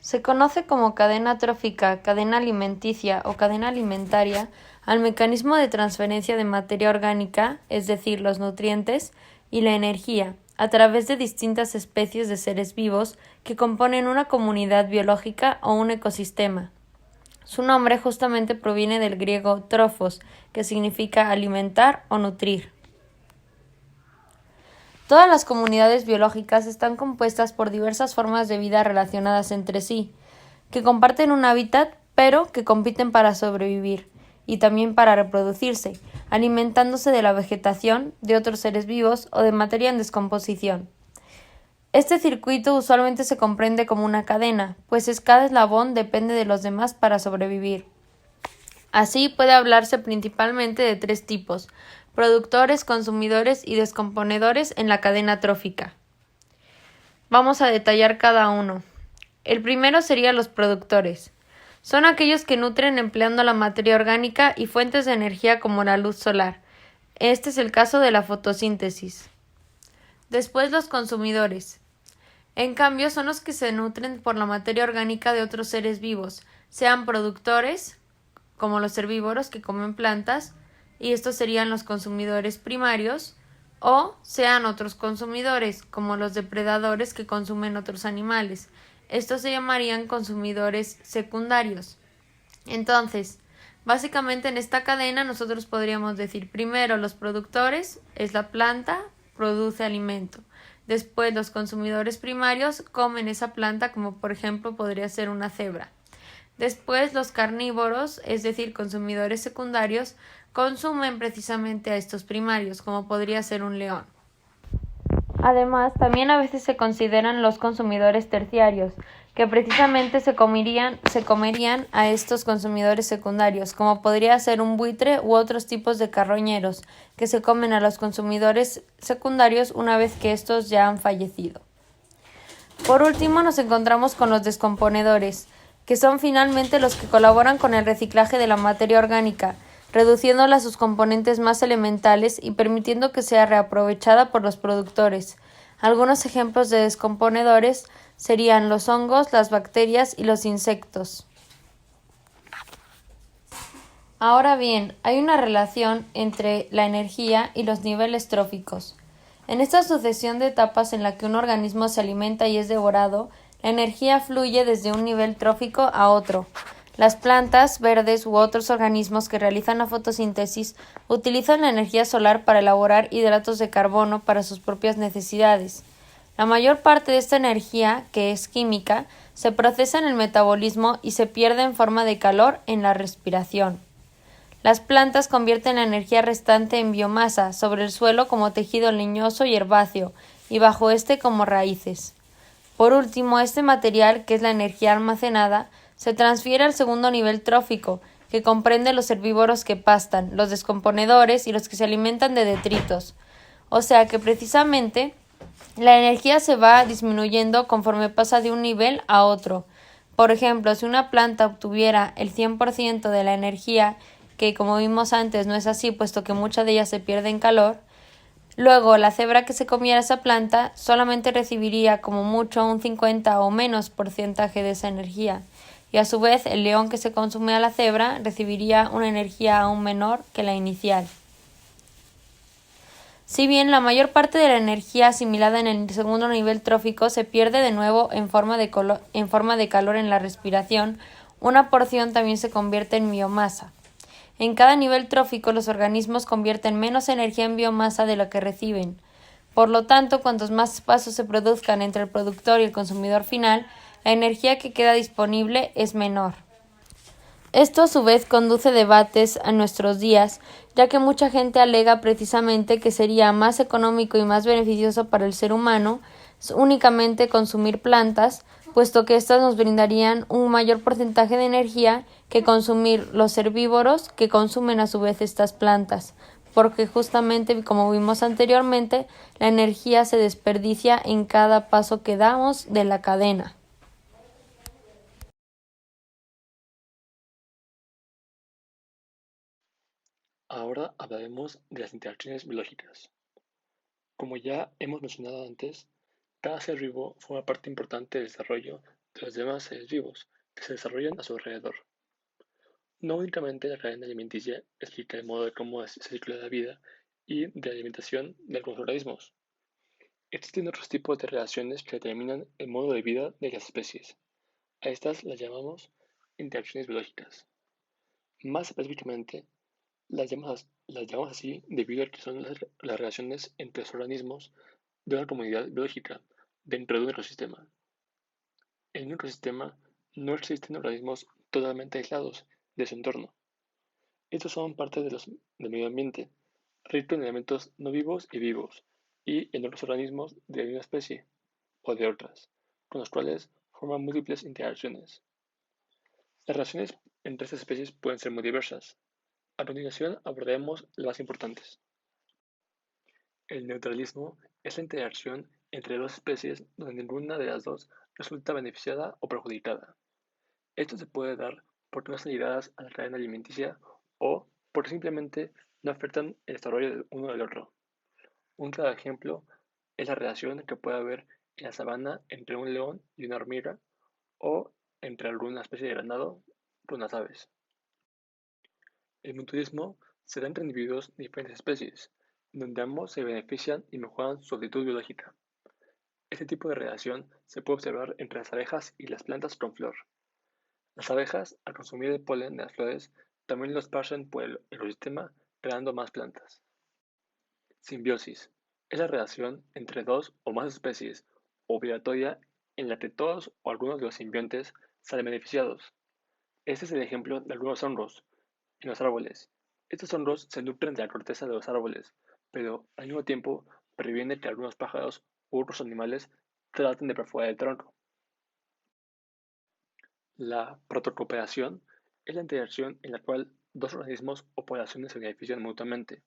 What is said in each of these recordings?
Se conoce como cadena trófica, cadena alimenticia o cadena alimentaria al mecanismo de transferencia de materia orgánica, es decir, los nutrientes, y la energía, a través de distintas especies de seres vivos que componen una comunidad biológica o un ecosistema. Su nombre justamente proviene del griego trófos, que significa alimentar o nutrir. Todas las comunidades biológicas están compuestas por diversas formas de vida relacionadas entre sí, que comparten un hábitat, pero que compiten para sobrevivir y también para reproducirse, alimentándose de la vegetación, de otros seres vivos o de materia en descomposición. Este circuito usualmente se comprende como una cadena, pues cada eslabón depende de los demás para sobrevivir. Así puede hablarse principalmente de tres tipos: productores, consumidores y descomponedores en la cadena trófica. Vamos a detallar cada uno. El primero sería los productores. Son aquellos que nutren empleando la materia orgánica y fuentes de energía como la luz solar. Este es el caso de la fotosíntesis. Después los consumidores. En cambio, son los que se nutren por la materia orgánica de otros seres vivos, sean productores, como los herbívoros que comen plantas, y estos serían los consumidores primarios, o sean otros consumidores, como los depredadores que consumen otros animales. Estos se llamarían consumidores secundarios. Entonces, básicamente en esta cadena nosotros podríamos decir primero los productores, es la planta, produce alimento. Después los consumidores primarios comen esa planta, como por ejemplo podría ser una cebra. Después los carnívoros, es decir, consumidores secundarios, consumen precisamente a estos primarios, como podría ser un león. Además, también a veces se consideran los consumidores terciarios, que precisamente se comerían a estos consumidores secundarios, como podría ser un buitre u otros tipos de carroñeros, que se comen a los consumidores secundarios una vez que estos ya han fallecido. Por último, nos encontramos con los descomponedores, que son finalmente los que colaboran con el reciclaje de la materia orgánica, reduciéndola a sus componentes más elementales y permitiendo que sea reaprovechada por los productores. Algunos ejemplos de descomponedores serían los hongos, las bacterias y los insectos. Ahora bien, hay una relación entre la energía y los niveles tróficos. En esta sucesión de etapas en la que un organismo se alimenta y es devorado, la energía fluye desde un nivel trófico a otro. Las plantas, verdes u otros organismos que realizan la fotosíntesis utilizan la energía solar para elaborar hidratos de carbono para sus propias necesidades. La mayor parte de esta energía, que es química, se procesa en el metabolismo y se pierde en forma de calor en la respiración. Las plantas convierten la energía restante en biomasa, sobre el suelo como tejido leñoso y herbáceo, y bajo este como raíces. Por último, este material, que es la energía almacenada, se transfiere al segundo nivel trófico, que comprende los herbívoros que pastan, los descomponedores y los que se alimentan de detritos. O sea que precisamente la energía se va disminuyendo conforme pasa de un nivel a otro. Por ejemplo, si una planta obtuviera el 100% de la energía, que como vimos antes no es así, puesto que mucha de ella se pierde en calor, luego la cebra que se comiera esa planta solamente recibiría como mucho un 50 o menos porcentaje de esa energía, y a su vez el león que se consume a la cebra recibiría una energía aún menor que la inicial. Si bien la mayor parte de la energía asimilada en el segundo nivel trófico se pierde de nuevo en forma de calor en la respiración, una porción también se convierte en biomasa. En cada nivel trófico los organismos convierten menos energía en biomasa de la que reciben. Por lo tanto, cuantos más espacios se produzcan entre el productor y el consumidor final, la energía que queda disponible es menor. Esto a su vez conduce debates a nuestros días, ya que mucha gente alega precisamente que sería más económico y más beneficioso para el ser humano únicamente consumir plantas, puesto que éstas nos brindarían un mayor porcentaje de energía que consumir los herbívoros que consumen a su vez estas plantas, porque justamente, como vimos anteriormente, la energía se desperdicia en cada paso que damos de la cadena. Ahora hablaremos de las interacciones biológicas. Como ya hemos mencionado antes, cada ser vivo forma parte importante del desarrollo de los demás seres vivos que se desarrollan a su alrededor. No únicamente la cadena alimenticia explica el modo de cómo es el ciclo de la vida y de la alimentación de algunos organismos. Existen otros tipos de relaciones que determinan el modo de vida de las especies. A estas las llamamos interacciones biológicas. Más específicamente, las llamamos así debido a que son las relaciones entre los organismos de una comunidad biológica dentro de un ecosistema. En un ecosistema no existen organismos totalmente aislados de su entorno. Estos son parte del medio ambiente, rico en elementos no vivos y vivos, y en otros organismos de una especie o de otras, con los cuales forman múltiples interacciones. Las relaciones entre estas especies pueden ser muy diversas. A continuación abordaremos las más importantes. El neutralismo es la interacción entre dos especies donde ninguna de las dos resulta beneficiada o perjudicada. Esto se puede dar porque no están ligadas a la cadena alimenticia o porque simplemente no afectan el desarrollo del uno del otro. Un claro ejemplo es la relación que puede haber en la sabana entre un león y una hormiga o entre alguna especie de ganado con las aves. El mutualismo se da entre individuos de diferentes especies, donde ambos se benefician y mejoran su actitud biológica. Este tipo de relación se puede observar entre las abejas y las plantas con flor. Las abejas, al consumir el polen de las flores, también lo esparcen por el ecosistema, creando más plantas. Simbiosis es la relación entre dos o más especies, obligatoria en la que todos o algunos de los simbiontes salen beneficiados. Este es el ejemplo de algunos hongos en los árboles. Estos hongos se nutren de la corteza de los árboles, pero al mismo tiempo previenen que algunos pájaros u otros animales traten de perforar el tronco. La protocooperación es la interacción en la cual dos organismos o poblaciones se benefician mutuamente.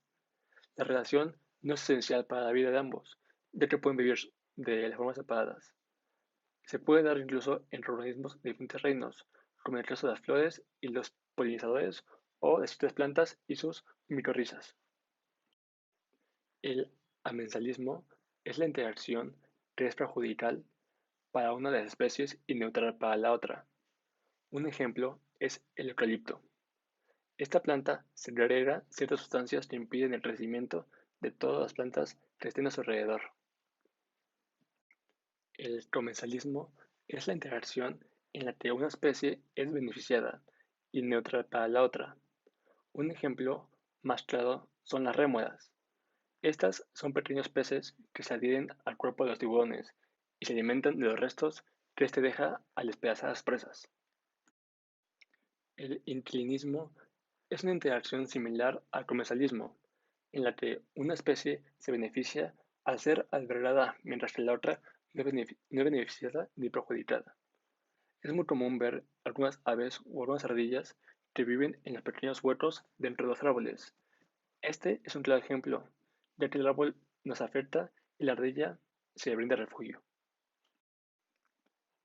La relación no es esencial para la vida de ambos, ya que pueden vivir de formas separadas. Se puede dar incluso entre organismos de diferentes reinos, como en el caso de las flores y los polinizadores o de ciertas plantas y sus micorrizas. El amensalismo es la interacción que es perjudicial para una de las especies y neutral para la otra. Un ejemplo es el eucalipto. Esta planta segrega ciertas sustancias que impiden el crecimiento de todas las plantas que estén a su alrededor. El comensalismo es la interacción en la que una especie es beneficiada y neutral para la otra. Un ejemplo más claro son las rémoras. Estas son pequeños peces que se adhieren al cuerpo de los tiburones y se alimentan de los restos que éste deja al despedazar a las presas. El inclinismo es una interacción similar al comensalismo, en la que una especie se beneficia al ser albergada mientras que la otra no es beneficiada ni perjudicada. Es muy común ver algunas aves o algunas ardillas que viven en los pequeños huecos dentro de los árboles. Este es un claro ejemplo, ya que el árbol nos afecta y la ardilla se le brinda refugio.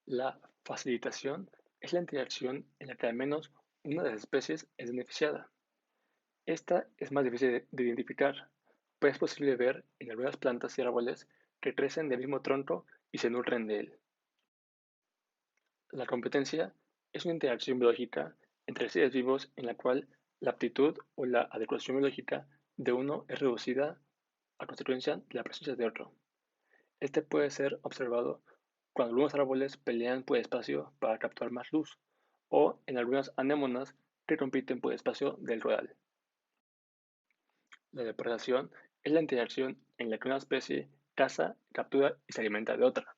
La facilitación es la interacción en la que al menos una de las especies es beneficiada. Esta es más difícil de identificar, pero es posible ver en algunas plantas y árboles que crecen del mismo tronco y se nutren de él. La competencia es una interacción biológica entre seres vivos en la cual la aptitud o la adecuación biológica de uno es reducida a consecuencia de la presencia de otro. Este puede ser observado cuando algunos árboles pelean por espacio para capturar más luz, o en algunas anémonas que compiten por espacio del rodal. La depredación es la interacción en la que una especie caza, captura y se alimenta de otra.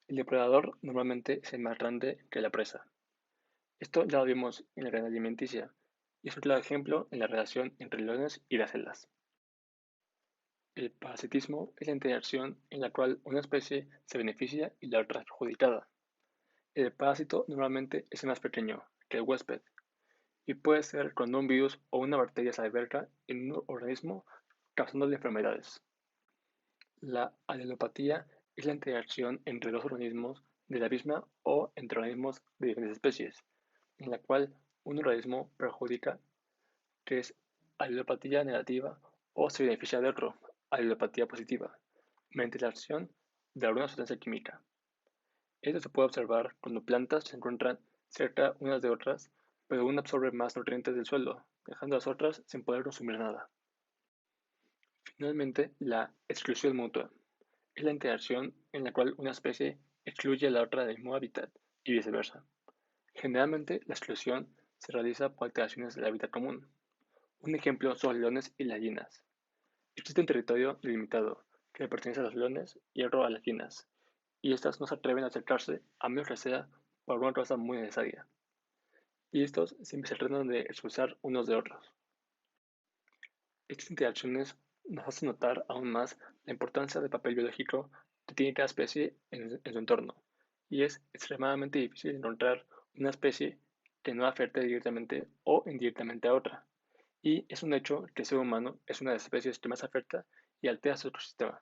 El depredador normalmente es más grande que la presa. Esto ya lo vimos en la cadena alimenticia, y es un claro ejemplo en la relación entre leones y gacelas. El parasitismo es la interacción en la cual una especie se beneficia y la otra es perjudicada. El parásito normalmente es más pequeño que el huésped y puede ser cuando un virus o una bacteria se alberga en un organismo causándole enfermedades. La alelopatía es la interacción entre dos organismos de la misma o entre organismos de diferentes especies, en la cual un organismo perjudica, que es alelopatía negativa, o se beneficia de otro, alelopatía positiva, mediante la acción de alguna sustancia química. Esto se puede observar cuando plantas se encuentran cerca unas de otras, pero una absorbe más nutrientes del suelo, dejando a las otras sin poder consumir nada. Finalmente, la exclusión mutua es la interacción en la cual una especie excluye a la otra del mismo hábitat y viceversa. Generalmente, la exclusión se realiza por alteraciones del hábitat común. Un ejemplo son los leones y las hienas. Existe un territorio delimitado que le pertenece a los leones y otro a las hienas, y estas no se atreven a acercarse a menos que sea por alguna cosa muy necesaria, y estos siempre se tratan de expulsar unos de otros. Estas interacciones nos hacen notar aún más la importancia del papel biológico que tiene cada especie en su entorno, y es extremadamente difícil encontrar una especie que no afecte directamente o indirectamente a otra, y es un hecho que el ser humano es una de las especies que más afecta y altera su ecosistema.